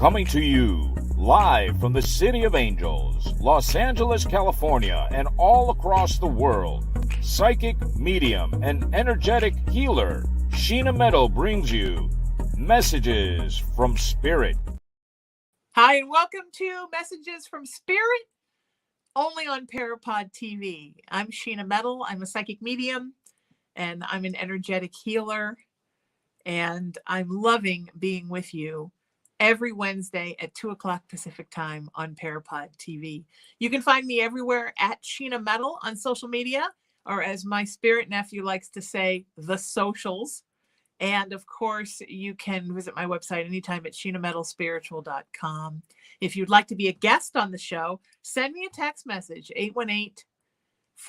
Coming to you live from the City of Angels, Los Angeles, California, and all across the world, psychic, medium, and energetic healer Sheena Metal brings you Messages from Spirit. Hi, and welcome to Messages from Spirit, only on PARAPOD TV. I'm Sheena Metal. I'm a psychic medium, and I'm an energetic healer, and I'm loving being with you every Wednesday at 2 o'clock Pacific time on PARAPOD TV. You can find me everywhere at Sheena Metal on social media, or as my spirit nephew likes to say, the socials. And of course, you can visit my website anytime at sheenametalspiritual.com. If you'd like to be a guest on the show, send me a text message,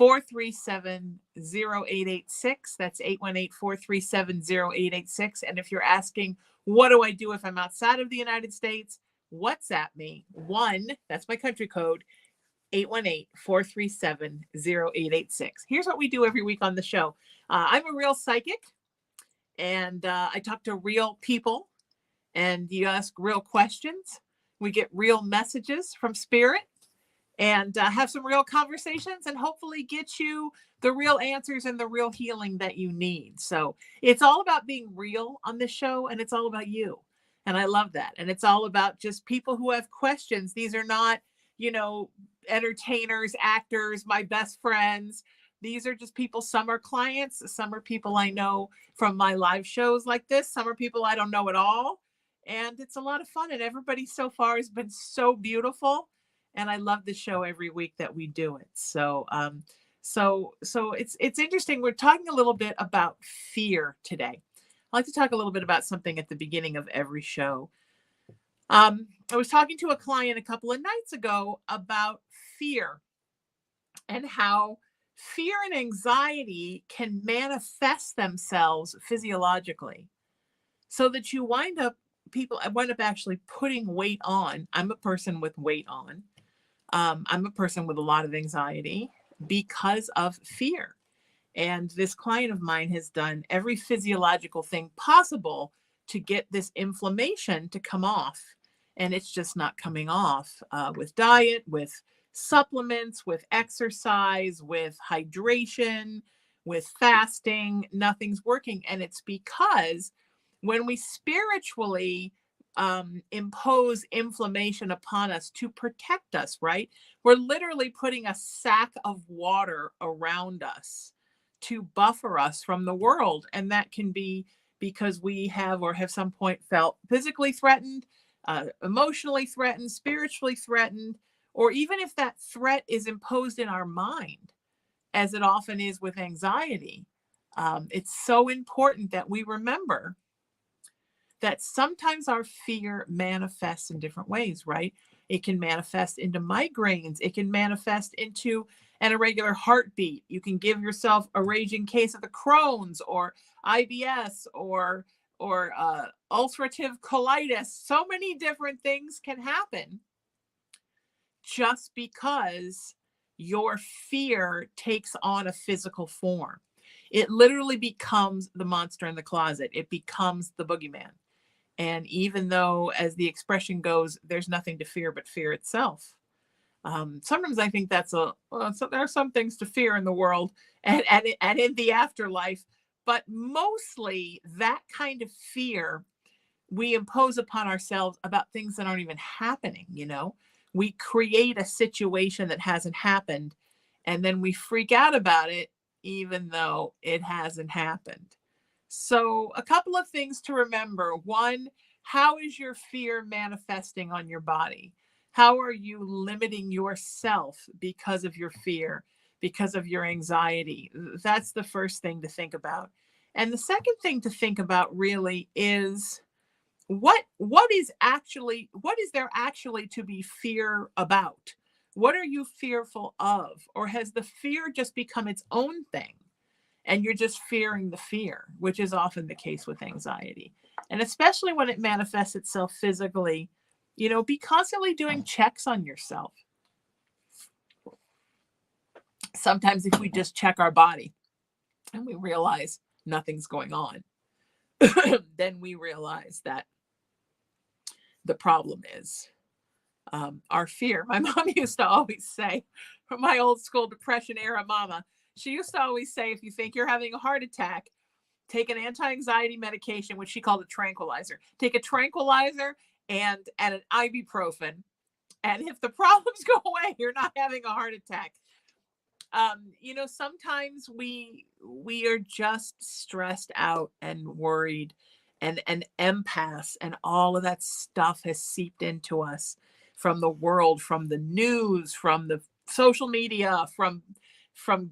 818-437-0886. That's 818-437-0886. And if you're asking, what do I do if I'm outside of the United States? WhatsApp me. That's my country code, 818-437-0886. Here's what we do every week on the show. I'm a real psychic. And I talk to real people, and you ask real questions. We get real messages from spirit, and have some real conversations, and hopefully get you the real answers and the real healing that you need. So it's all about being real on this show, and it's all about you. And I love that. And it's all about just people who have questions. These are not, entertainers, actors, my best friends. These are just people. Some are clients. Some are people I know from my live shows like this. Some are people I don't know at all. And it's a lot of fun. And everybody so far has been so beautiful. And I love the show every week that we do it. So it's interesting. We're talking a little bit about fear today. I like to talk a little bit about something at the beginning of every show. I was talking to a client a couple of nights ago about fear and how fear and anxiety can manifest themselves physiologically, so that you wind up actually putting weight on. I'm a person with weight on. I'm a person with a lot of anxiety because of fear. And this client of mine has done every physiological thing possible to get this inflammation to come off. And it's just not coming off with diet, with supplements, with exercise, with hydration, with fasting. Nothing's working. And it's because when we spiritually impose inflammation upon us to protect us, right? We're literally putting a sack of water around us to buffer us from the world. And that can be because we have some point felt physically threatened, emotionally threatened, spiritually threatened, or even if that threat is imposed in our mind, as it often is with anxiety. It's so important that we remember that sometimes our fear manifests in different ways, right? It can manifest into migraines. It can manifest into an irregular heartbeat. You can give yourself a raging case of the Crohn's or IBS or ulcerative colitis. So many different things can happen just because your fear takes on a physical form. It literally becomes the monster in the closet. It becomes the boogeyman. And even though, as the expression goes, there's nothing to fear but fear itself. Sometimes I think there are some things to fear in the world and in the afterlife, but mostly that kind of fear we impose upon ourselves about things that aren't even happening. We create a situation that hasn't happened, and then we freak out about it, even though it hasn't happened. So a couple of things to remember. One, how is your fear manifesting on your body? How are you limiting yourself because of your fear, because of your anxiety? That's the first thing to think about. And the second thing to think about really is what is there actually to be fear about? What are you fearful of? Or has the fear just become its own thing? And you're just fearing the fear, which is often the case with anxiety. And especially when it manifests itself physically, be constantly doing checks on yourself. Sometimes if we just check our body and we realize nothing's going on, then we realize that The problem is our fear. My mom used to always say, from my old school Depression era mama, she used to always say, if you think you're having a heart attack, take an anti-anxiety medication, which she called a tranquilizer. Take a tranquilizer and an ibuprofen. And if the problems go away, you're not having a heart attack. Sometimes we are just stressed out and worried, and empaths, and all of that stuff has seeped into us from the world, from the news, from the social media, from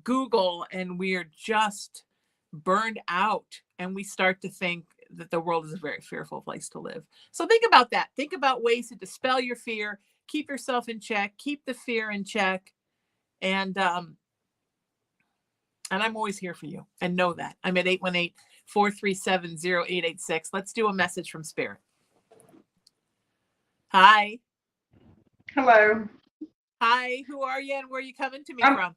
Google, and we are just burned out, and we start to think that the world is a very fearful place to live. So think about that. Think about ways to dispel your fear, keep yourself in check, keep the fear in check, and I'm always here for you, and know that. I'm at 818-437-0886. Let's do a message from Spirit. Hi. Hello. Hi, who are you and where are you coming to me I'm from?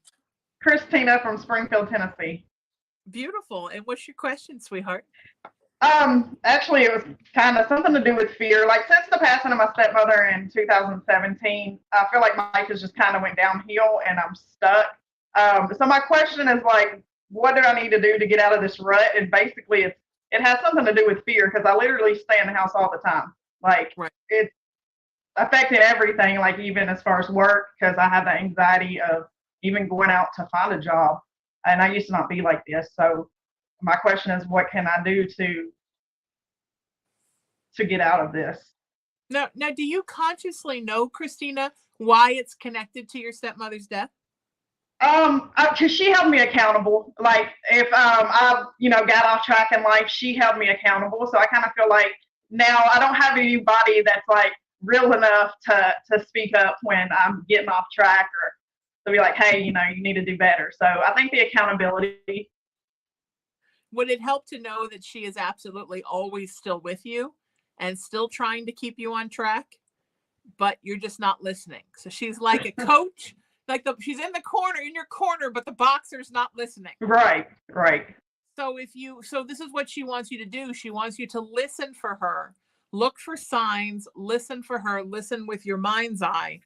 Christina from Springfield, Tennessee. Beautiful. And what's your question, sweetheart? Actually, it was kind of something to do with fear. Like, since the passing of my stepmother in 2017, I feel like my life has just kind of went downhill and I'm stuck. So my question is, like, what do I need to do to get out of this rut? And basically, it has something to do with fear, because I literally stay in the house all the time. Like, Right. It's affected everything, like even as far as work, because I have the anxiety of even going out to find a job. And I used to not be like this. So my question is, what can I do to get out of this? Now, do you consciously know, Christina, why it's connected to your stepmother's death? Because she held me accountable. Like, if I got off track in life, she held me accountable. So I kind of feel like now I don't have anybody that's like real enough to speak up when I'm getting off track, or to be like, hey, you need to do better. So I think the accountability. Would it help to know that she is absolutely always still with you and still trying to keep you on track, but you're just not listening? So she's like a coach, like she's in your corner, but the boxer's not listening. Right. So this is what she wants you to do. She wants you to listen for her, look for signs, listen for her, listen with your mind's eye,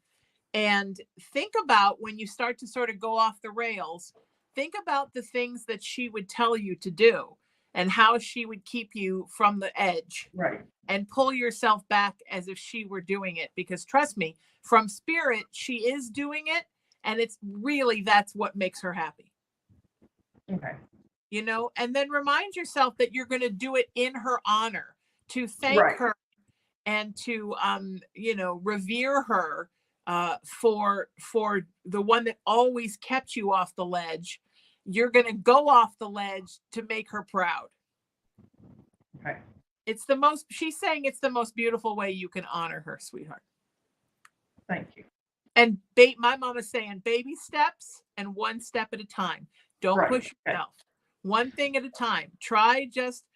and think about when you start to sort of go off the rails, think about the things that she would tell you to do and how she would keep you from the edge. Right. And pull yourself back as if she were doing it. Because trust me, from spirit, she is doing it. And it's really, that's what makes her happy. Okay. And then remind yourself that you're going to do it in her honor, to thank her and to, revere her for the one that always kept you off the ledge. You're going to go off the ledge to make her proud. Okay. She's saying it's the most beautiful way you can honor her, sweetheart. Thank you. And my mom is saying baby steps and one step at a time. Don't push yourself. One thing at a time. Try just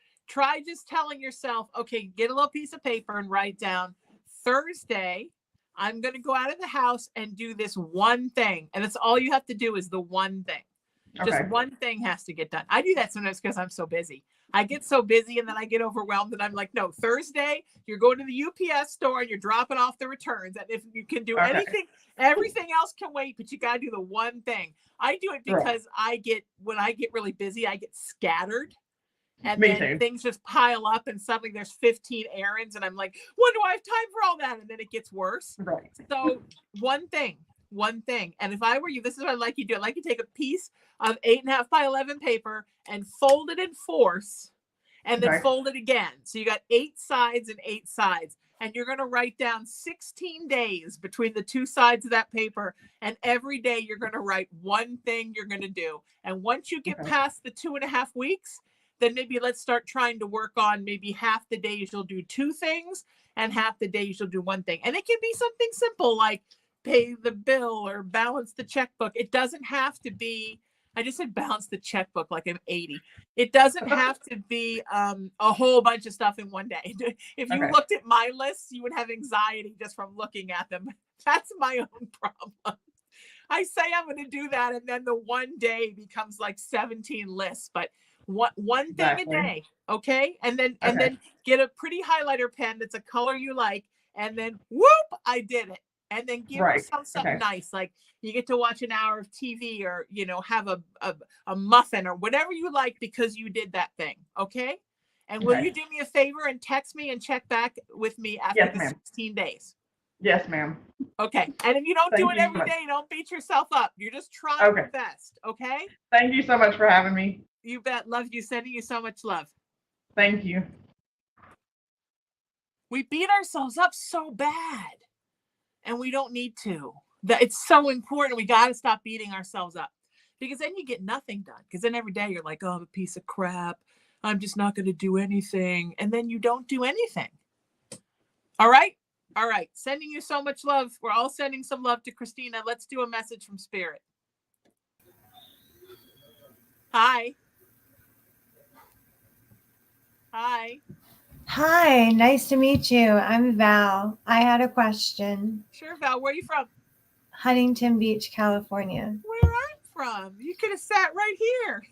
telling yourself, okay, get a little piece of paper and write down, Thursday, I'm going to go out of the house and do this one thing. And that's all you have to do, is the one thing. Okay. Just one thing has to get done. I do that sometimes because I'm so busy. I get so busy and then I get overwhelmed and I'm like, no, Thursday, you're going to the UPS store and you're dropping off the returns. And if you can do anything, everything else can wait, but you got to do the one thing. I do it because when I get really busy, I get scattered. And then things just pile up and suddenly there's 15 errands and I'm like, when do I have time for all that? And then it gets worse. Right. So one thing. And if I were you, this is what I'd like you to do. I'd like you to take a piece of 8.5 by 11 paper and fold it in force and then fold it again. So you got 8 sides and 8 sides. And you're going to write down 16 days between the 2 sides of that paper. And every day you're going to write one thing you're going to do. And once you get past the 2.5 weeks, then maybe let's start trying to work on maybe half the days you'll do 2 things and half the days you'll do 1 thing. And it can be something simple like pay the bill or balance the checkbook. It doesn't have to be, I just said balance the checkbook like I'm 80. It doesn't have to be a whole bunch of stuff in one day. If you looked at my lists, you would have anxiety just from looking at them. That's my own problem. I say I'm going to do that, and then the one day becomes like 17 lists, but one thing a day, okay? And then get a pretty highlighter pen that's a color you like, and then whoop, I did it. And then give Right. yourself something Okay. nice, like you get to watch an hour of TV, or have a muffin or whatever you like because you did that thing. Okay. And will Okay. you do me a favor and text me and check back with me after Yes, the ma'am. 16 days? Yes, ma'am. Okay. And if you don't do Thank it you so every much. day, don't beat yourself up. You're just trying Okay. your best. Okay. Thank you so much for having me. You bet. Love you. Sending you so much love. Thank you. We beat ourselves up so bad, and we don't need to. It's so important. We got to stop beating ourselves up, because then you get nothing done. Because then every day you're like, oh, I'm a piece of crap. I'm just not going to do anything. And then you don't do anything. All right. All right. Sending you so much love. We're all sending some love to Christina. Let's do a message from Spirit. Hi. Hi. Hi, nice to meet you. I'm Val. I had a question. Sure, Val. Where are you from? Huntington Beach, California. Where I'm from. You could have sat right here.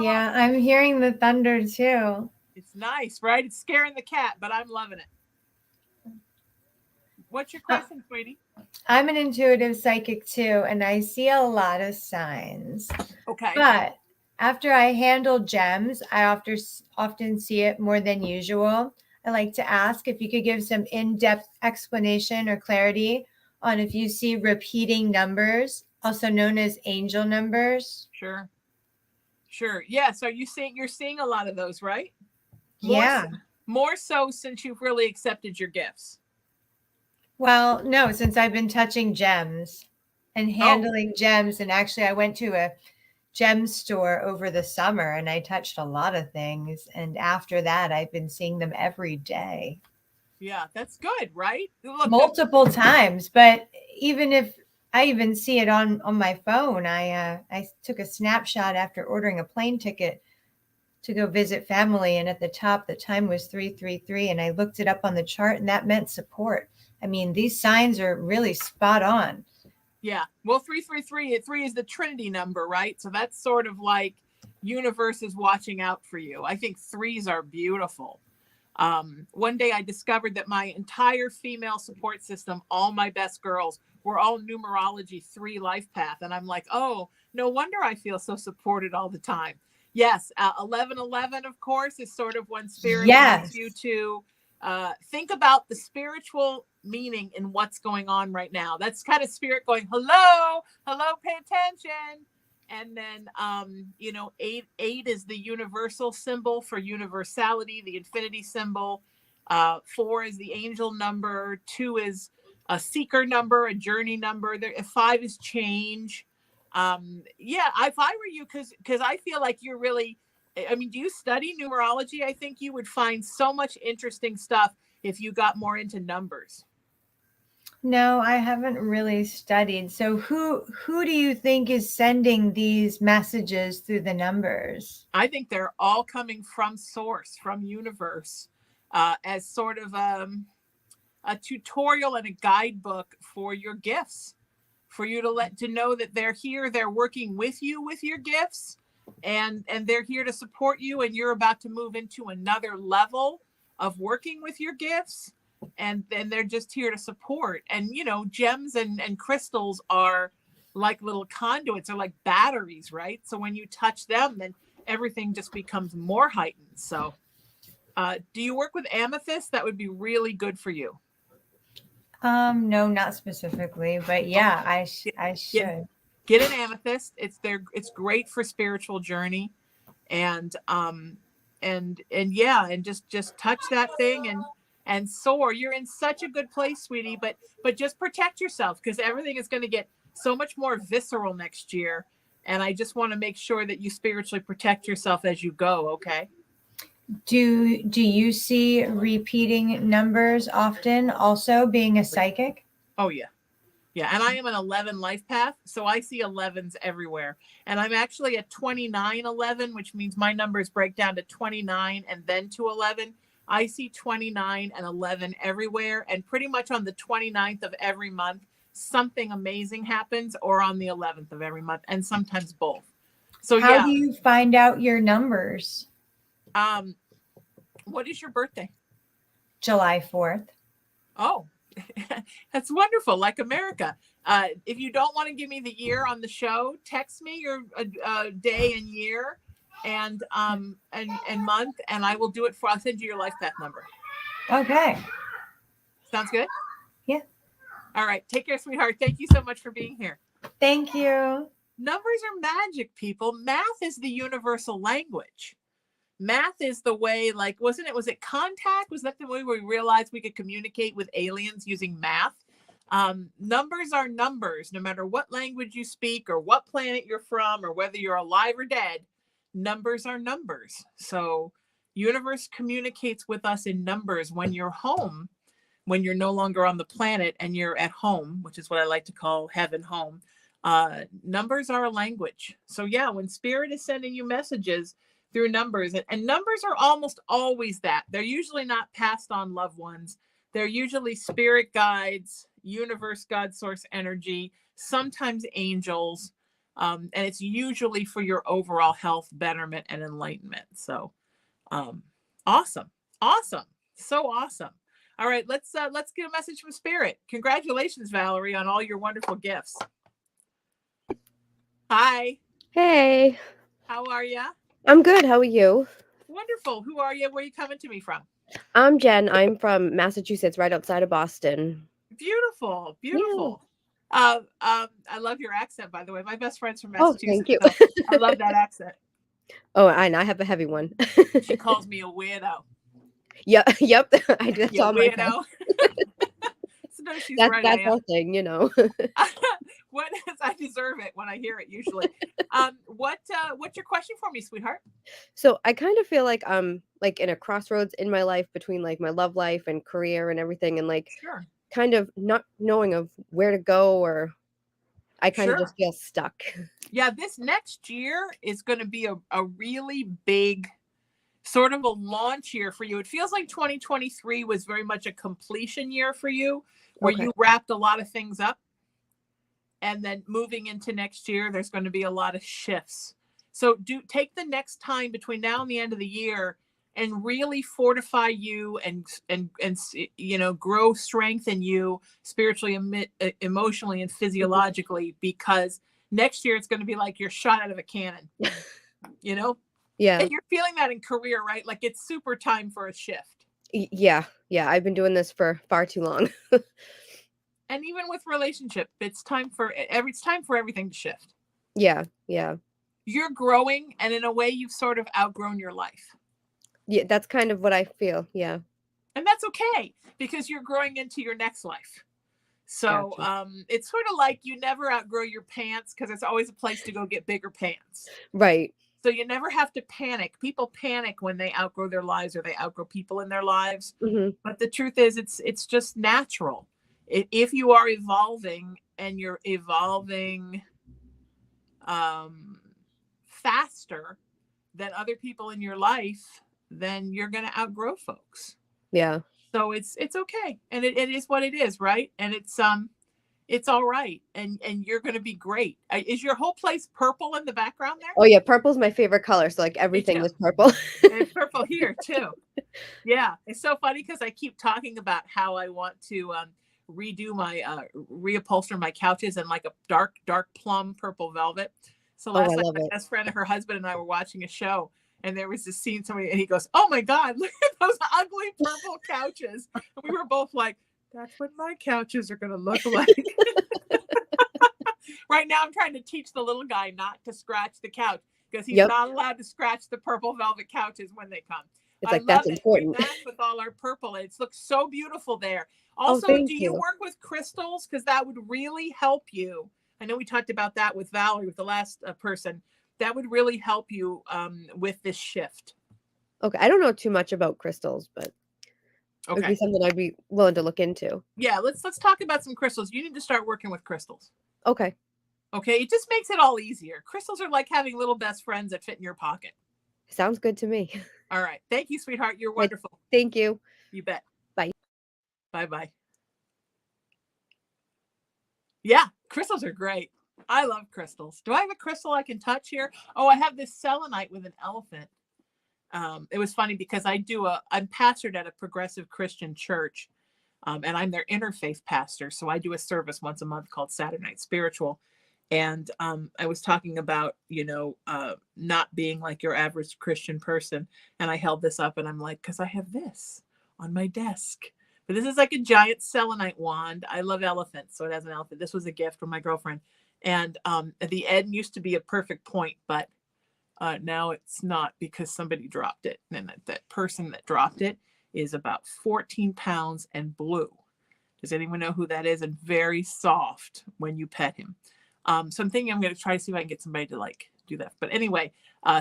Yeah, I'm hearing the thunder too. It's nice, right? It's scaring the cat, but I'm loving it. What's your question, sweetie? I'm an intuitive psychic too, and I see a lot of signs. Okay. But after I handle gems, I often see it more than usual. I like to ask if you could give some in-depth explanation or clarity on if you see repeating numbers, also known as angel numbers. Sure. Sure. Yeah. So you're seeing a lot of those, right? More so since you've really accepted your gifts. Well, no, since I've been touching gems and handling gems, and actually I went to a gem store over the summer and I touched a lot of things. And after that, I've been seeing them every day. Yeah, that's good, right? Look, multiple times. But even if I even see it on my phone, I took a snapshot after ordering a plane ticket to go visit family. And at the top, the time was 333. And I looked it up on the chart and that meant support. I mean, these signs are really spot on. Yeah. Well, 333, 3 is the Trinity number, right? So that's sort of like universe is watching out for you. I think 3s are beautiful. One day I discovered that my entire female support system, all my best girls, were all numerology 3 life path. And I'm like, oh, no wonder I feel so supported all the time. Yes. 1111, of course, is sort of when spirit wants you to think about the spiritual meaning in what's going on right now. That's kind of spirit going, hello, pay attention. And then, 8 is the universal symbol for universality, the infinity symbol. 4 is the angel number. 2 is a seeker number, a journey number. 5 is change. If I were you, because I feel like you're really, I mean, do you study numerology? I think you would find so much interesting stuff if you got more into numbers. No, I haven't really studied. So who do you think is sending these messages through the numbers? I think they're all coming from source, from universe, as sort of a tutorial and a guidebook for your gifts, for you to know that they're here, they're working with you with your gifts, and they're here to support you, and you're about to move into another level of working with your gifts. And then they're just here to support. And, gems and crystals are like little conduits, or like batteries, right? So when you touch them, then everything just becomes more heightened. So do you work with amethyst? That would be really good for you. No, not specifically, but yeah, I should. Get an amethyst. It's great for spiritual journey. And just touch that thing and soar. You're in such a good place, sweetie, but just protect yourself, because everything is going to get so much more visceral next year. And I just want to make sure that you spiritually protect yourself as you go. Okay. Do you see repeating numbers often, also being a psychic? Oh yeah. Yeah. And I am an 11 life path. So I see 11s everywhere. And I'm actually a 2911, which means my numbers break down to 29 and then to 11. I see 29 and 11 everywhere. And pretty much on the 29th of every month, something amazing happens, or on the 11th of every month, and sometimes both. So how do you find out your numbers? What is your birthday? July 4th. Oh, that's wonderful. Like America. If you don't want to give me the year on the show, text me your day and year and month, and I will do it I'll send you your life path number. Okay. Sounds good? Yeah. All right. Take care, sweetheart. Thank you so much for being here. Thank you. Numbers are magic, people. Math is the universal language. Math is the way, like, was it Contact? Was that the way we realized we could communicate with aliens using math? Numbers are numbers, no matter what language you speak or what planet you're from or whether you're alive or dead. Numbers are numbers. So universe communicates with us in numbers when you're home, when you're no longer on the planet and you're at home, which is what I like to call heaven home. Numbers are a language. So yeah, when spirit is sending you messages through numbers, and numbers are almost always that. They're usually not passed on loved ones. They're usually spirit guides, universe, God, source energy, sometimes angels. And it's usually for your overall health, betterment, and enlightenment. So awesome. So awesome. All right, let's get a message from spirit. Congratulations, Valerie, on all your wonderful gifts. Hi. Hey. How are you? I'm good. How are you? Wonderful. Who are you? Where are you coming to me from? I'm Jen. I'm from Massachusetts, right outside of Boston. Beautiful. I love your accent, by the way. My best friend's from Oh, Massachusetts. thank you. So I love that accent. Oh, and I have a heavy one. She calls me a weirdo. Yep. I do. That's You all my weirdo. So no, she's that's right. that's our thing, you know. What is, I deserve it when I hear it usually. What's your question for me, sweetheart? So I kind of feel like I'm like in a crossroads in my life between like my love life and career and everything, and like Sure. kind of not knowing of where to go, or I kind of just feel stuck. Yeah, this next year is going to be a really big sort of a launch year for you. It feels like 2023 was very much a completion year for you, where you wrapped a lot of things up. And then moving into next year, there's going to be a lot of shifts. So take the next time between now and the end of the year and really fortify you and grow strength in you spiritually, emotionally, and physiologically, because next year it's going to be like you're shot out of a cannon, Yeah. And you're feeling that in career, right? Like it's super time for a shift. Yeah. I've been doing this for far too long. And even with relationship, it's time for everything to shift. Yeah. You're growing, and in a way, you've sort of outgrown your life. Yeah, that's kind of what I feel. Yeah. And that's okay, because you're growing into your next life. So it's sort of like you never outgrow your pants, because there's always a place to go get bigger pants. Right. So you never have to panic. People panic when they outgrow their lives or they outgrow people in their lives. Mm-hmm. But the truth is, it's just natural. If you are evolving and you're evolving faster than other people in your life, then you're going to outgrow folks. Yeah. So it's okay. And it is what it is. Right. And it's all right. And you're going to be great. Is your whole place purple in the background there? Oh yeah. Purple's my favorite color. So like everything is purple. It's purple here too. Yeah. It's so funny because I keep talking about how I want to redo my reupholster my couches in like a dark plum purple velvet. So last night my best friend and her husband and I were watching a show, and there was this scene, and he goes, "Oh my God, look at those ugly purple couches." And we were both like, "That's what my couches are going to look like." Right now I'm trying to teach the little guy not to scratch the couch, because he's not allowed to scratch the purple velvet couches when they come. It's like, that's important. We match with all our purple. It looks so beautiful there. Also, do you work with crystals? Because that would really help you. I know we talked about that with Valerie, with the last person. That would really help you with this shift. Okay. I don't know too much about crystals, but it would be something I'd be willing to look into. Yeah, let's talk about some crystals. You need to start working with crystals. Okay. It just makes it all easier. Crystals are like having little best friends that fit in your pocket. Sounds good to me. All right. Thank you, sweetheart. You're wonderful. Thank you. You bet. Bye. Bye-bye. Yeah, crystals are great. I love crystals. Do I have a crystal I can touch here? Oh, I have this selenite with an elephant. it was funny because I'm pastored at a progressive Christian church, and I'm their interfaith pastor. So I do a service once a month called Saturday Night Spiritual. And I was talking about, not being like your average Christian person. And I held this up and I'm like, because I have this on my desk. But this is like a giant selenite wand. I love elephants, so it has an elephant. This was a gift from my girlfriend. And the end used to be a perfect point, but now it's not because somebody dropped it. And that person that dropped it is about 14 pounds and blue. Does anyone know who that is? And very soft when you pet him. So I'm thinking I'm going to try to see if I can get somebody to do that. But anyway,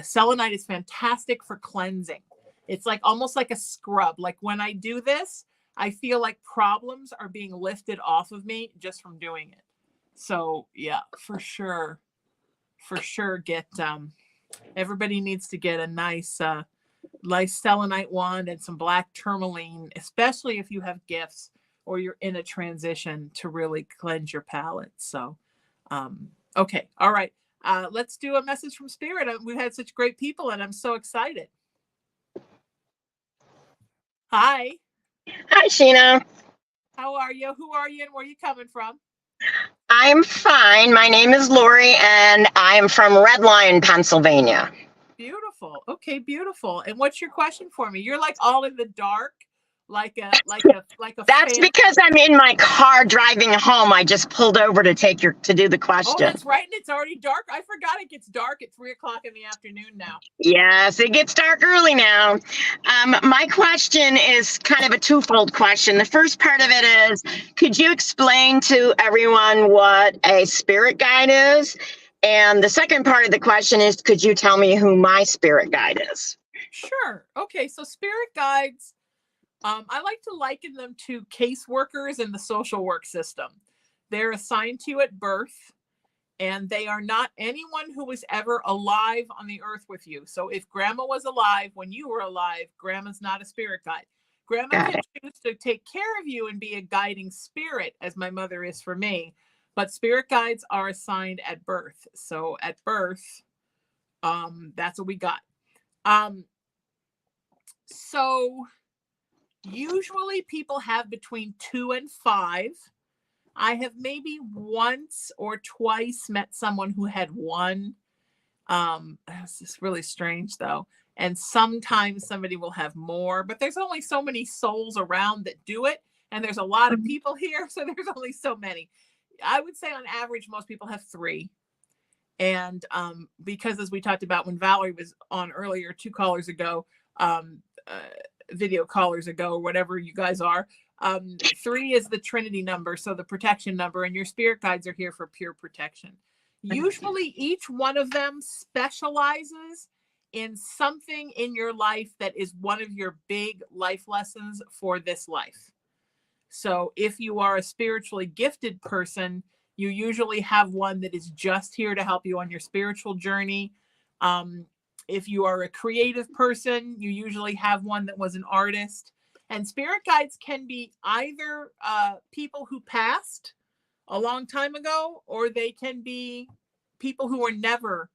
selenite is fantastic for cleansing. It's like almost like a scrub. Like when I do this, I feel like problems are being lifted off of me just from doing it. So yeah, for sure get, everybody needs to get a nice selenite wand and some black tourmaline, especially if you have gifts or you're in a transition, to really cleanse your palate. So okay. All right. Let's do a message from Spirit. We've had such great people and I'm so excited. Hi. Hi, Sheena. How are you? Who are you and where are you coming from? I'm fine. My name is Lori and I'm from Red Lion, Pennsylvania. Beautiful. Okay, beautiful. And what's your question for me? You're like all in the dark, like a That's fan. because I'm in my car driving home. I just pulled over to do the question. Oh, that's right. And it's already dark. I forgot it gets dark at 3:00 in the afternoon now. Yes, it gets dark early now. My question is kind of a twofold question. The first part of it is, could you explain to everyone what a spirit guide is? And the second part of the question is, could you tell me who my spirit guide is? Sure. Okay. So spirit guides, I like to liken them to caseworkers in the social work system. They're assigned to you at birth, and they are not anyone who was ever alive on the earth with you. So if grandma was alive when you were alive, grandma's not a spirit guide. Grandma can choose to take care of you and be a guiding spirit, as my mother is for me. But spirit guides are assigned at birth. So at birth, that's what we got. So usually people have between 2 and 5. I have maybe once or twice met someone who had 1. This is really strange though. And sometimes somebody will have more, but there's only so many souls around that do it. And there's a lot of people here, so there's only so many. I would say on average, most people have 3. And because as we talked about when Valerie was on earlier, 2 callers ago, video callers ago, or whatever you guys are, 3 is the Trinity number, so the protection number, and your spirit guides are here for pure protection. Usually each one of them specializes in something in your life that is one of your big life lessons for this life. So if you are a spiritually gifted person, you usually have one that is just here to help you on your spiritual journey. If you are a creative person, you usually have one that was an artist. And spirit guides can be either people who passed a long time ago, or they can be people who were never,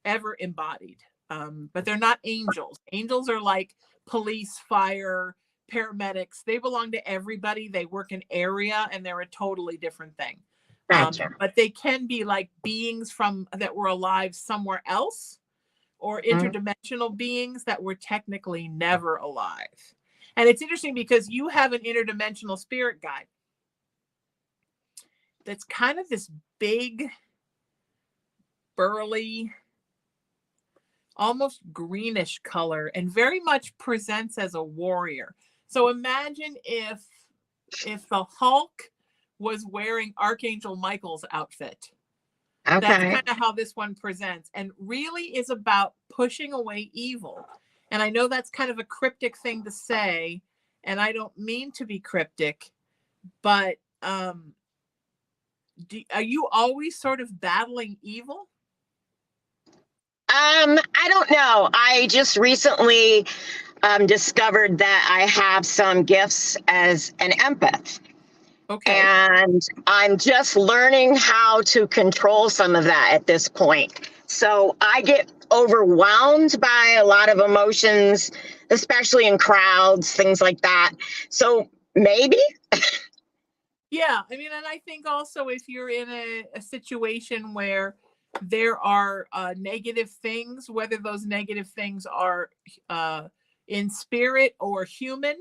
ever embodied. But they're not angels. Angels are like police, fire, paramedics. They belong to everybody. They work an area, and they're a totally different thing. But they can be like beings that were alive somewhere else, or interdimensional beings that were technically never alive. And it's interesting because you have an interdimensional spirit guide that's kind of this big, burly, almost greenish color, and very much presents as a warrior. So imagine if the Hulk was wearing Archangel Michael's outfit. Okay. That's kind of how this one presents, and really is about pushing away evil. And I know that's kind of a cryptic thing to say, and I don't mean to be cryptic, but are you always sort of battling evil? I don't know. I just recently discovered that I have some gifts as an empath. Okay. And I'm just learning how to control some of that at this point. So I get overwhelmed by a lot of emotions, especially in crowds, things like that. So maybe. Yeah, I mean, and I think also if you're in a situation where there are negative things, whether those negative things are in spirit or human,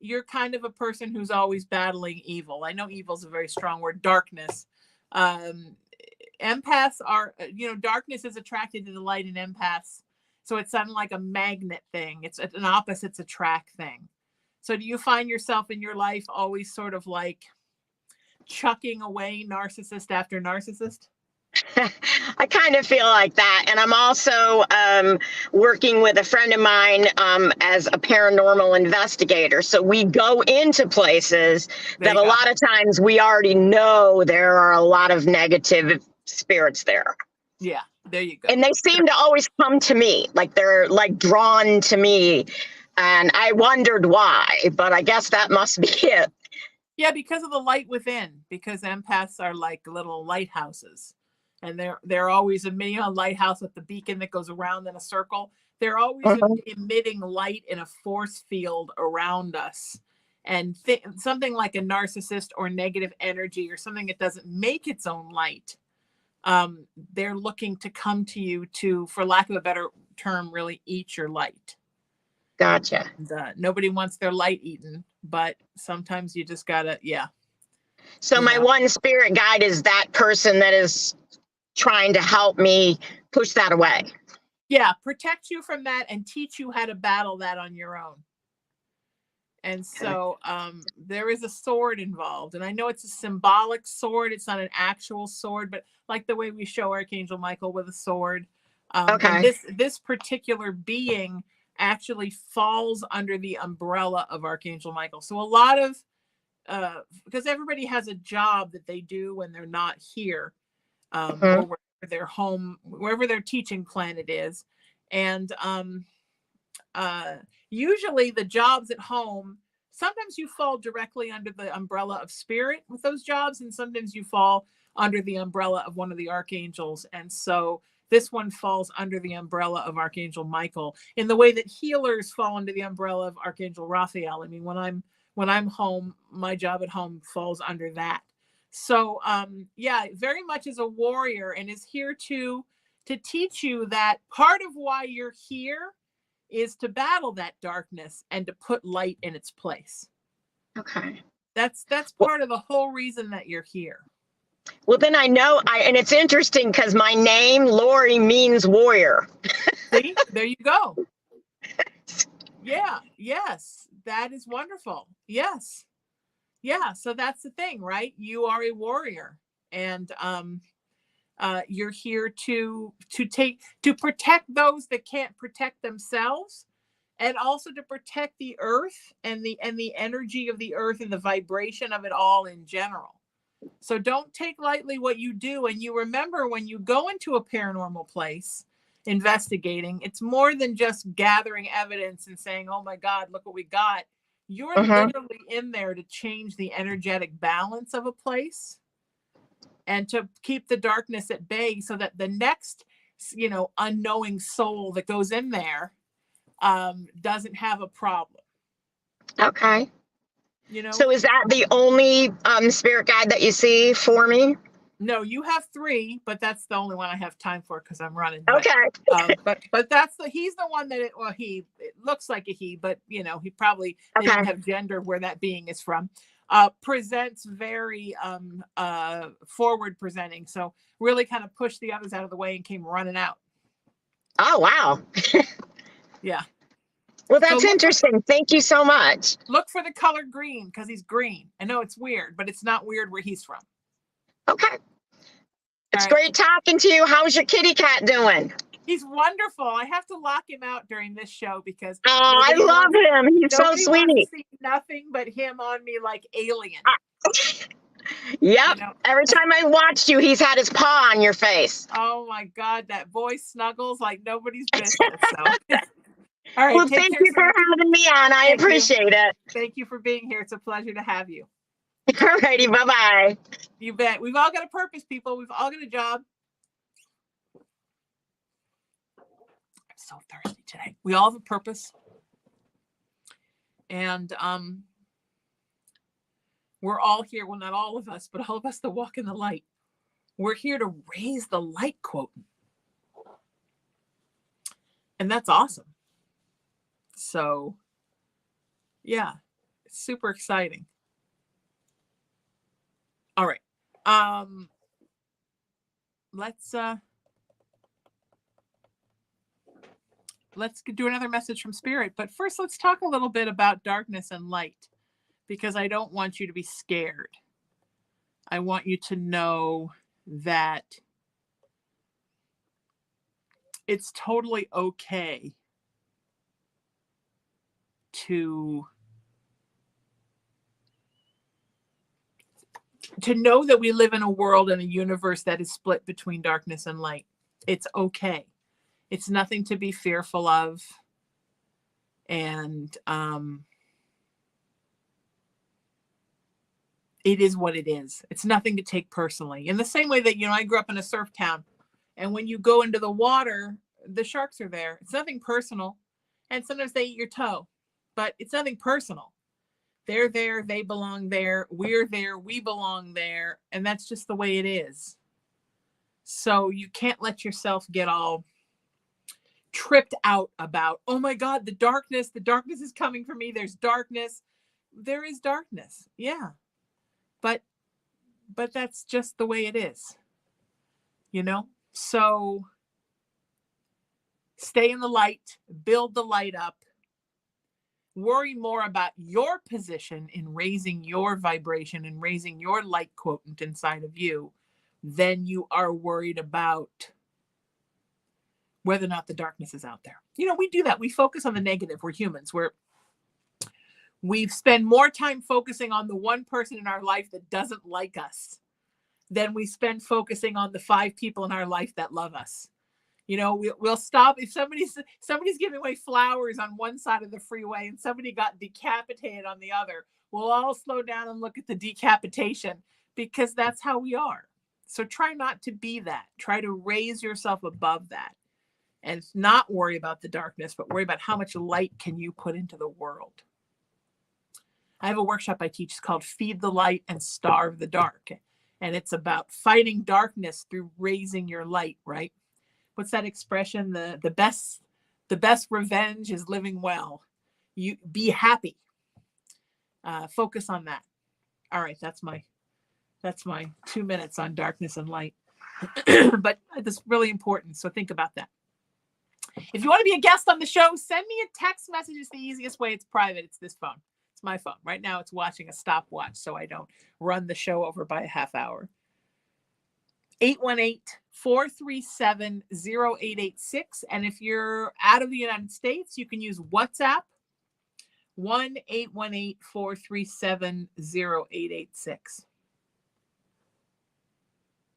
you're kind of a person who's always battling evil. I know evil is a very strong word, darkness. Empaths are, darkness is attracted to the light in empaths. So it's something like a magnet thing. It's an opposites attract thing. So do you find yourself in your life always sort of like chucking away narcissist after narcissist? I kind of feel like that. And I'm also working with a friend of mine as a paranormal investigator. So we go into places that a lot of times we already know there are a lot of negative spirits there. Yeah, there you go. And they seem to always come to me, like they're like drawn to me. And I wondered why, but I guess that must be it. Yeah, because of the light within, because empaths are like little lighthouses. And they're always emitting a lighthouse with the beacon that goes around in a circle. They're always emitting light in a force field around us. And something like a narcissist or negative energy or something that doesn't make its own light, they're looking to come to you to, for lack of a better term, really eat your light. Gotcha. And, nobody wants their light eaten, but sometimes you just gotta, So my one spirit guide is that person that is trying to help me push that away. Yeah, protect you from that and teach you how to battle that on your own. And so there is a sword involved. And I know it's a symbolic sword. It's not an actual sword, but like the way we show Archangel Michael with a sword. And this particular being actually falls under the umbrella of Archangel Michael. So a lot of, because everybody has a job that they do when they're not here, or wherever their home, wherever their teaching planet is. And usually the jobs at home, sometimes you fall directly under the umbrella of spirit with those jobs, and sometimes you fall under the umbrella of one of the archangels. And so this one falls under the umbrella of Archangel Michael in the way that healers fall under the umbrella of Archangel Raphael. I mean, when I'm home, my job at home falls under that. So very much is a warrior and is here to teach you that part of why you're here is to battle that darkness and to put light in its place. Okay. That's part of the whole reason that you're here. Well, then I know, and it's interesting because my name, Lori, means warrior. See, there you go. Yeah, yes, that is wonderful. Yes. Yeah, so that's the thing, right? You are a warrior, and you're here to protect those that can't protect themselves, and also to protect the earth and the energy of the earth and the vibration of it all in general. So don't take lightly what you do. And you remember when you go into a paranormal place investigating, it's more than just gathering evidence and saying, oh my God, look what we got. You're literally in there to change the energetic balance of a place and to keep the darkness at bay so that the next, unknowing soul that goes in there doesn't have a problem. Okay. So is that the only spirit guide that you see for me? No, you have 3, but that's the only one I have time for because I'm running. Okay. But he's the one that it looks like a he, but he probably didn't have gender where that being is from. Presents very forward presenting. So really kind of pushed the others out of the way and came running out. Oh, wow. Yeah. Well, that's interesting. Thank you so much. Look for the color green because he's green. I know it's weird, but it's not weird where he's from. Okay. It's great talking to you. How's your kitty cat doing? He's wonderful. I have to lock him out during this show because I love him. He's so sweet. Wants to see nothing but him on me like alien. Yep. Every time I watched you, he's had his paw on your face. Oh my God, that boy snuggles like nobody's business. So. All right. Well, thank you for having me on. I appreciate it. Thank you for being here. It's a pleasure to have you. All righty. Bye-bye. You bet. We've all got a purpose, people. We've all got a job. so thirsty today. We all have a purpose. And we're all here, well, not all of us, but all of us that walk in the light. We're here to raise the light quotient. And that's awesome. So, yeah, it's super exciting. All right. Let's do another message from Spirit. But first, let's talk a little bit about darkness and light, because I don't want you to be scared. I want you to know that it's totally okay to know that we live in a world and a universe that is split between darkness and light. It's okay. It's nothing to be fearful of. And it is what it is. It's nothing to take personally. In the same way that, I grew up in a surf town, and when you go into the water, the sharks are there. It's nothing personal. And sometimes they eat your toe, but it's nothing personal. They're there. They belong there. We're there. We belong there. And that's just the way it is. So you can't let yourself get all tripped out about, oh my God, the darkness is coming for me. There's darkness. There is darkness. Yeah. But that's just the way it is, So stay in the light, build the light up, worry more about your position in raising your vibration and raising your light quotient inside of you than you are worried about whether or not the darkness is out there. We do that. We focus on the negative. We're humans. We spend more time focusing on the one person in our life that doesn't like us than we spend focusing on the 5 people in our life that love us. We'll stop if somebody's giving away flowers on one side of the freeway and somebody got decapitated on the other. We'll all slow down and look at the decapitation, because that's how we are. So try not to be that. Try to raise yourself above that and not worry about the darkness, but worry about how much light can you put into the world. I have a workshop I teach. It's called Feed the Light and Starve the Dark. And it's about fighting darkness through raising your light, right? What's that expression? The best revenge is living well. You be happy. Focus on that. All right, that's my 2 minutes on darkness and light. But it's really important. So think about that. If you want to be a guest on the show, send me a text message. It's the easiest way. It's private. It's this phone. It's my phone. Right now it's watching a stopwatch so I don't run the show over by a half hour. 818-437-0886. And if you're out of the United States, you can use WhatsApp 1-818-437-0886.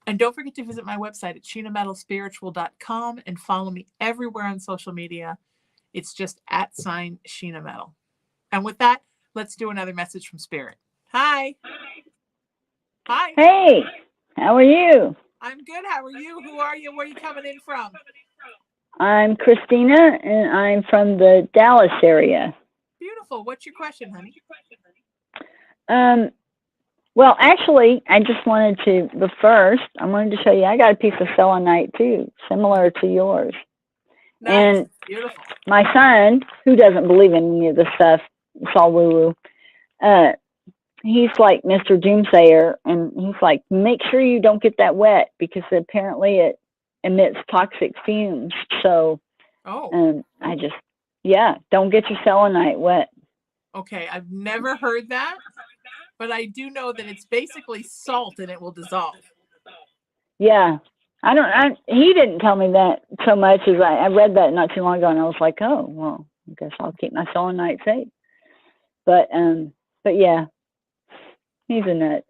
And don't forget to visit my website at sheenametalspiritual.com and follow me everywhere on social media. It's just @Sheena Metal. And with that, let's do another message from Spirit. Hi. Hi. Hey, how are you? I'm good. How are you? Who are you? Where are you coming in from? I'm Christina, and I'm from the Dallas area. Beautiful. What's your question, honey? Well, actually, I just wanted to, I wanted to show you, I got a piece of selenite too, similar to yours. Nice. And beautiful. My son, who doesn't believe in any of this stuff, it's all woo-woo, he's like Mr. Doomsayer, and he's like, make sure you don't get that wet, because apparently it emits toxic fumes. So don't get your selenite wet. Okay, I've never heard that, but I do know that it's basically salt and it will dissolve. Yeah. He didn't tell me that so much as I read that not too long ago, and I was like, oh, well, I guess I'll keep my selenite safe. But yeah, he's a nut.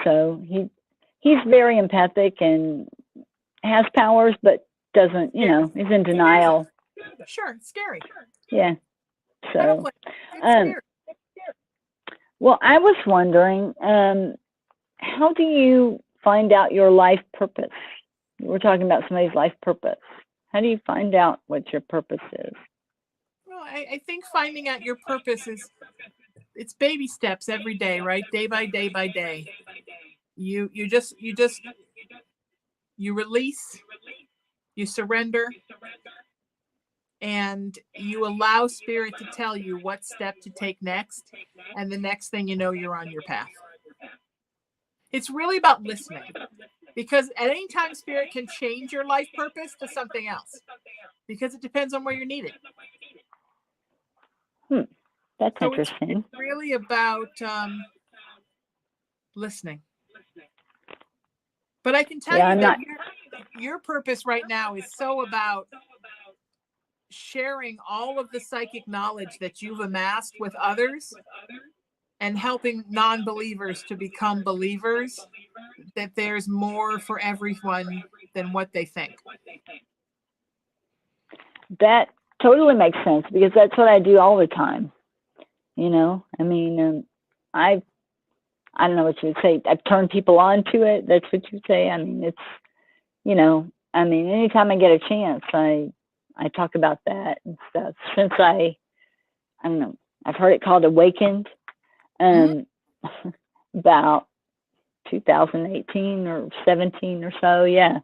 So he's very empathic and has powers, but doesn't, he's in denial. Sure, it's scary. Yeah. So, well, I was wondering, how do you find out your life purpose? We're talking about somebody's life purpose. How do you find out what your purpose is? Well, I think finding out your purpose it's baby steps every day, right? Day by day by day. You release, you surrender, and you allow spirit to tell you what step to take next. And the next thing you know, you're on your path. It's really about listening, because at any time spirit can change your life purpose to something else, because it depends on where you're needed. That's So interesting. it's really about listening. But I can tell you that your purpose right now is so about sharing all of the psychic knowledge that you've amassed with others and helping non-believers to become believers, that there's more for everyone than what they think. That totally makes sense, because that's what I do all the time. You know, I mean, I don't know what you would say. I've turned people on to it. That's what you say. I mean, it's, you know, I mean, anytime I get a chance, I talk about that and stuff. Since I don't know, I've heard it called Awakened, about 2018 or 17 or so, yeah.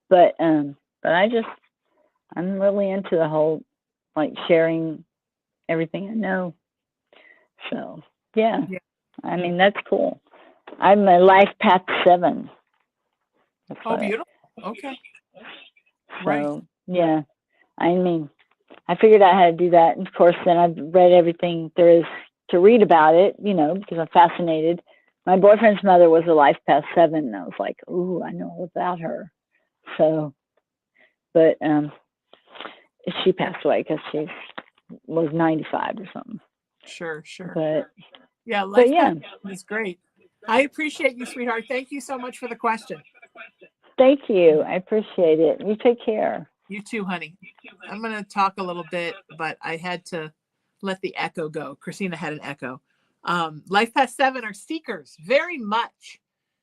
But I'm really into the whole, like, sharing everything I know. So yeah. I mean, that's cool. I'm a life path 7. Oh, beautiful. Okay. So, right. Yeah. I mean, I figured out how to do that. And of course, then I've read everything there is to read about it, you know, because I'm fascinated. My boyfriend's mother was a life path 7, and I was like, ooh, I know all about her. So, but she passed away because she was 95 or something. Sure. But yeah, life yeah. path is great. I appreciate you, sweetheart. Thank you so much for the question. Thank you. I appreciate it. You take care. You too, honey. I'm going to talk a little bit, but I had to let the echo go. Christina had an echo. Life Path 7 are seekers, very much.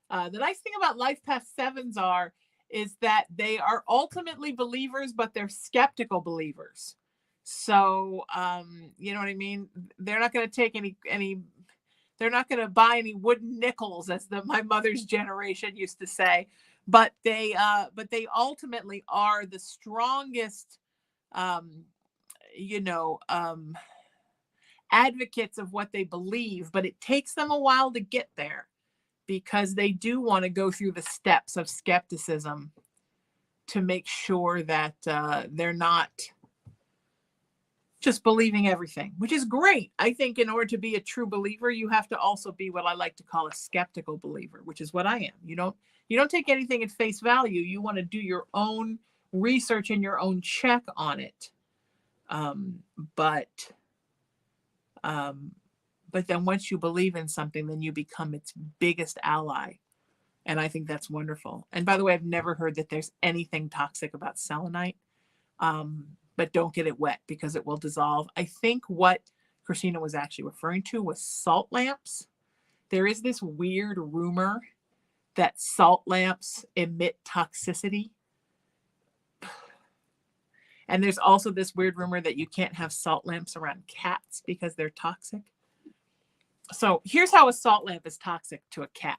The nice thing about Life Path 7s is that they are ultimately believers, but they're skeptical believers. So, you know what I mean? They're not going to take they're not going to buy any wooden nickels, as my mother's generation used to say. But they ultimately are the strongest, advocates of what they believe. But it takes them a while to get there, because they do want to go through the steps of skepticism to make sure that they're not just believing everything, which is great. I think in order to be a true believer, you have to also be what I like to call a skeptical believer, which is what I am. You don't take anything at face value. You want to do your own research and your own check on it. But then once you believe in something, then you become its biggest ally. And I think that's wonderful. And by the way, I've never heard that there's anything toxic about selenite. But don't get it wet, because it will dissolve. I think what Christina was actually referring to was salt lamps. There is this weird rumor that salt lamps emit toxicity. And there's also this weird rumor that you can't have salt lamps around cats because they're toxic. So here's how a salt lamp is toxic to a cat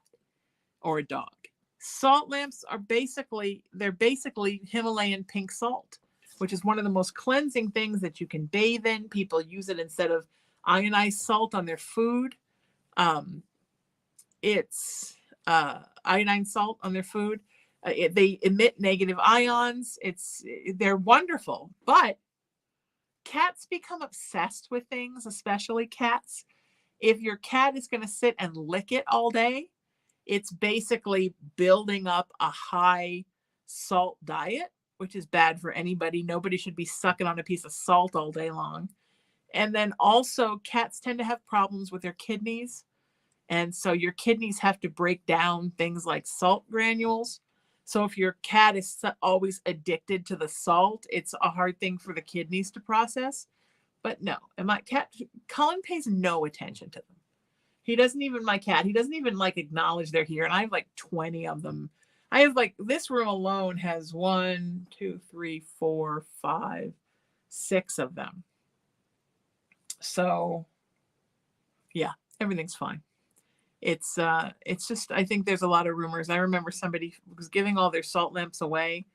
or a dog. Salt lamps are basically Himalayan pink salt, which is one of the most cleansing things that you can bathe in. People use it instead of ionized salt on their food. It's iodine salt on their food. They emit negative ions. They're wonderful. But cats become obsessed with things, especially cats. If your cat is going to sit and lick it all day, it's basically building up a high salt diet, which is bad for anybody. Nobody should be sucking on a piece of salt all day long. And then also, cats tend to have problems with their kidneys. And so your kidneys have to break down things like salt granules. So if your cat is always addicted to the salt, it's a hard thing for the kidneys to process. But no, and my cat, Colin, pays no attention to them. He doesn't even like acknowledge they're here. And I have like 20 of them. I have like this room alone has 1, 2, 3, 4, 5, 6 of them. So yeah, everything's fine. It's just, I think there's a lot of rumors. I remember somebody was giving all their salt lamps away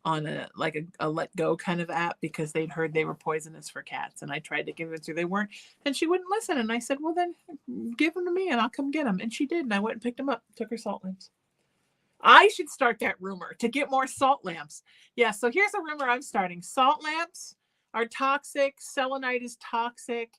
on a let go kind of app because they'd heard they were poisonous for cats. And I tried to convince her they weren't, and she wouldn't listen. And I said, well, then give them to me and I'll come get them. And she did. And I went and picked them up, took her salt lamps. I should start that rumor to get more salt lamps. Yeah. So here's a rumor I'm starting. Salt lamps are toxic. Selenite is toxic.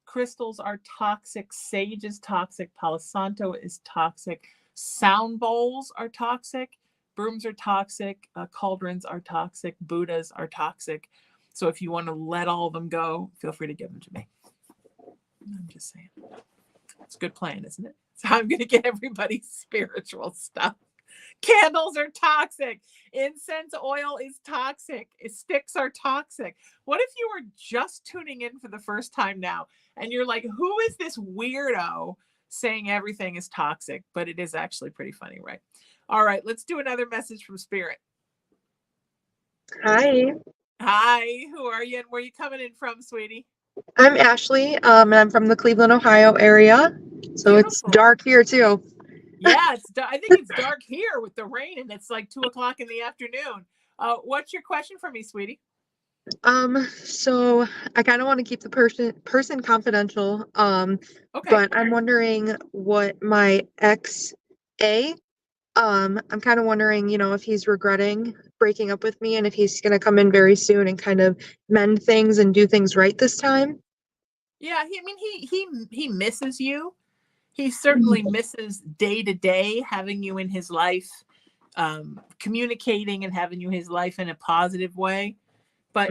Crystals are toxic. Sage is toxic. Palo Santo is toxic. Sound bowls are toxic. Brooms are toxic. Cauldrons are toxic. Buddhas are toxic. So if you want to let all of them go, feel free to give them to me. I'm just saying. It's a good plan, isn't it? So I'm going to get everybody's spiritual stuff. Candles are toxic. Incense oil is toxic. Sticks are toxic. What if you were just tuning in for the first time now and you're like, who is this weirdo saying everything is toxic? But it is actually pretty funny, right? All right, let's do another message from Spirit. Hi, Hi, who are you and where are you coming in from, sweetie? I'm Ashley, and I'm from the Cleveland, Ohio area. So it's Beautiful. dark here too. Yeah, I think it's dark here with the rain and it's like 2 o'clock in the afternoon. What's your question for me, sweetie? So I kind of want to keep the person confidential. Okay. But I'm wondering what my ex I'm kind of wondering, if he's regretting breaking up with me and if he's gonna come in very soon and kind of mend things and do things right this time. Yeah, he misses you. He certainly misses day to day having you in his life, communicating and having you in his life in a positive way. But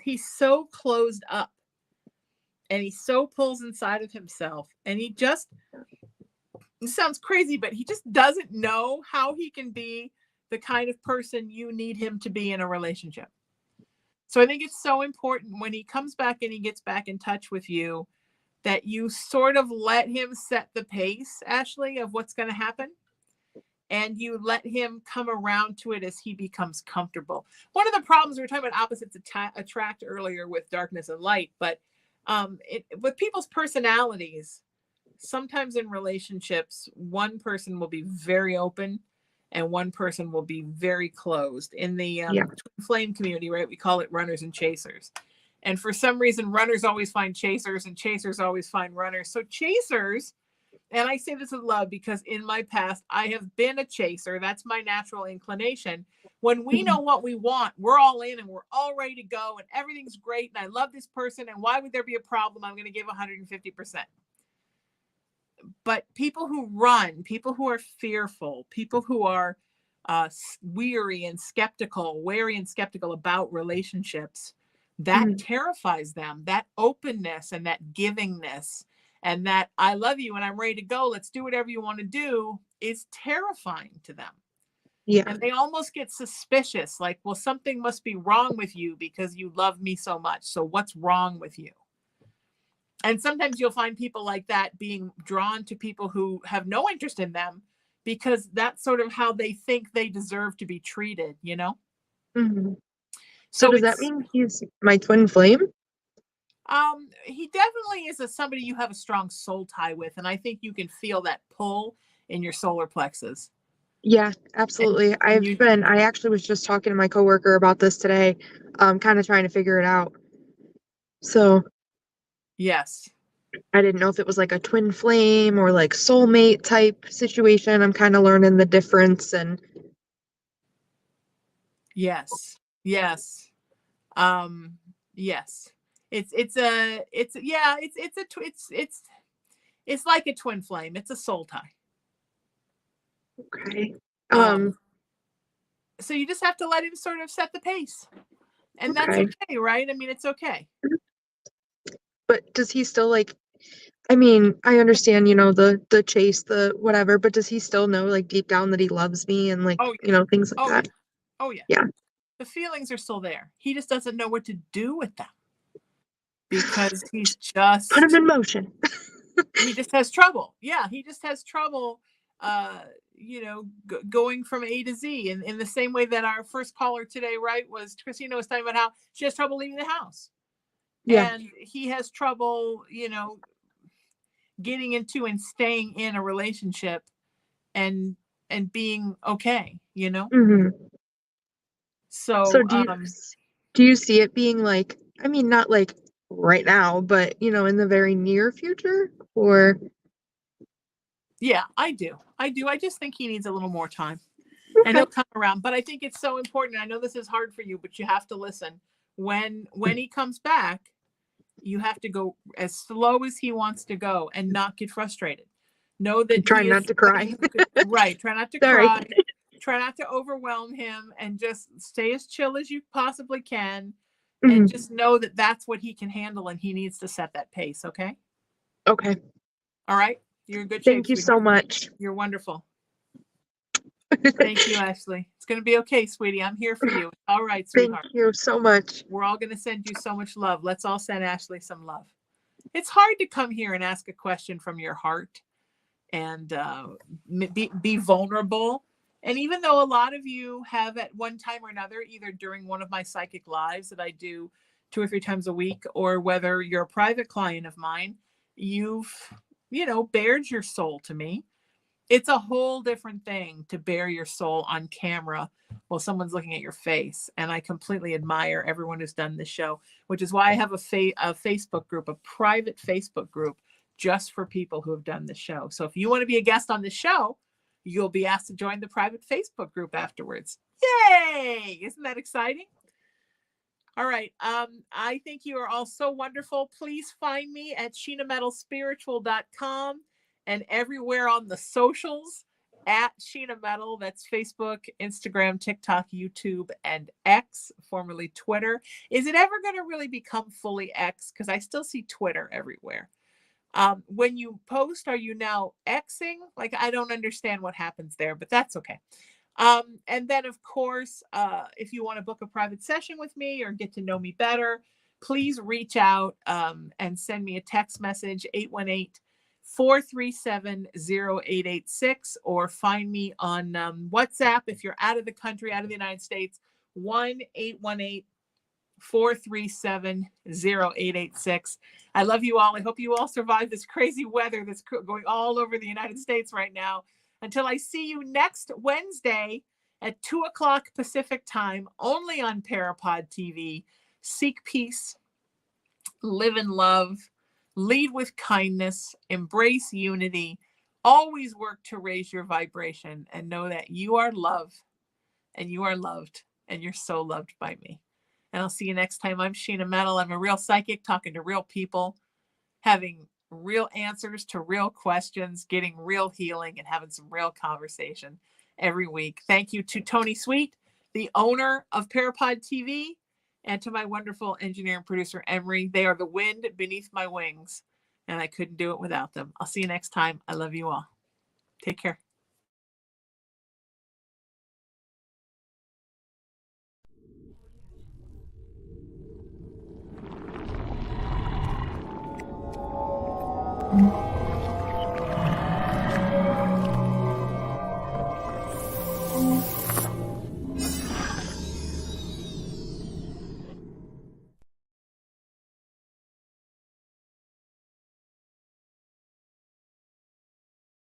he's so closed up and he so pulls inside of himself, and it sounds crazy, but he just doesn't know how he can be the kind of person you need him to be in a relationship. So I think it's so important when he comes back and he gets back in touch with you that you sort of let him set the pace, Ashley, of what's going to happen. And you let him come around to it as he becomes comfortable. One of the problems, we were talking about opposites attract earlier with darkness and light, but with people's personalities, sometimes in relationships, one person will be very open and one person will be very closed. In the twin flame community, right, we call it runners and chasers. And for some reason, runners always find chasers and chasers always find runners. So chasers, and I say this with love because in my past, I have been a chaser. That's my natural inclination. When we know what we want, we're all in and we're all ready to go and everything's great. And I love this person. And why would there be a problem? I'm going to give 150%. But people who run, people who are fearful, people who are wary and skeptical about relationships, that terrifies them. That openness and that givingness and that I love you and I'm ready to go, let's do whatever you want to do, is terrifying to them. Yeah. And they almost get suspicious, like, well, something must be wrong with you because you love me so much. So what's wrong with you? And sometimes you'll find people like that being drawn to people who have no interest in them because that's sort of how they think they deserve to be treated, you know? So does that mean he's my twin flame? He definitely is somebody you have a strong soul tie with. And I think you can feel that pull in your solar plexus. Yeah, absolutely. I actually was just talking to my coworker about this today, kind of trying to figure it out. So yes, I didn't know if it was like a twin flame or like soulmate type situation. I'm kind of learning the difference. And yes. Yes. It's like a twin flame. It's a soul tie. Okay. So you just have to let him sort of set the pace. And that's okay, right? I mean, it's okay. But does he still like, I mean, I understand, the chase, the whatever, but does he still know like deep down that he loves me and like, things like that? Oh yeah. Yeah. The feelings are still there. He just doesn't know what to do with them because he's just put him in motion. He just has trouble. Yeah. He just has trouble, going from A to Z, and in the same way that our first caller today, right, was Christina was talking about how she has trouble leaving the house. Yeah. And he has trouble, getting into and staying in a relationship and being okay, Mm-hmm. So So, do you see it being like, I mean, not like right now, but in the very near future? Or yeah, I do. I just think he needs a little more time. And okay. he'll come around. But I think it's so important. I know this is hard for you, but you have to listen. When he comes back, you have to go as slow as he wants to go and not get frustrated. Know that Try he not is to cry. right. Try not to Sorry. cry. Try not to overwhelm him, and just stay as chill as you possibly can. And Mhm. just know that that's what he can handle, and he needs to set that pace. Okay. Okay. All right. You're in good shape. Thank you so Sweetheart. much. You're wonderful. Thank you, Ashley. It's going to be okay, sweetie. I'm here for you. All right, Thank sweetheart. you so much. We're all going to send you so much love. Let's all send Ashley some love. It's hard to come here and ask a question from your heart and be vulnerable. And even though a lot of you have at one time or another, either during one of my psychic lives that I do 2 or 3 times a week, or whether you're a private client of mine, you've, bared your soul to me. It's a whole different thing to bare your soul on camera while someone's looking at your face. And I completely admire everyone who's done this show, which is why I have a Facebook group, a private Facebook group just for people who have done the show. So if you want to be a guest on the show, you'll be asked to join the private Facebook group afterwards. Yay! Isn't that exciting? All right. I think you are all so wonderful. Please find me at sheenametalspiritual.com and everywhere on the socials at Sheena Metal. That's Facebook, Instagram, TikTok, YouTube, and X, formerly Twitter. Is it ever going to really become fully X? Because I still see Twitter everywhere. When you post, are you now Xing? Like, I don't understand what happens there, but that's okay. And then, of course, if you want to book a private session with me or get to know me better, please reach out and send me a text message, 818-437-0886, or find me on WhatsApp if you're out of the country, out of the United States, 1-818-437-0886. I love you all. I hope you all survive this crazy weather that's going all over the United States right now. Until I see you next Wednesday at 2:00 Pacific time, only on PARAPOD TV. Seek peace, live in love, lead with kindness, embrace unity, always work to raise your vibration, and know that you are loved and you are loved and you're so loved by me. And I'll see you next time. I'm Sheena Metal. I'm a real psychic talking to real people, having real answers to real questions, getting real healing, and having some real conversation every week. Thank you to Tony Sweet, the owner of PARAPOD TV, and to my wonderful engineer and producer, Emery. They are the wind beneath my wings, and I couldn't do it without them. I'll see you next time. I love you all. Take care. Mm-hmm.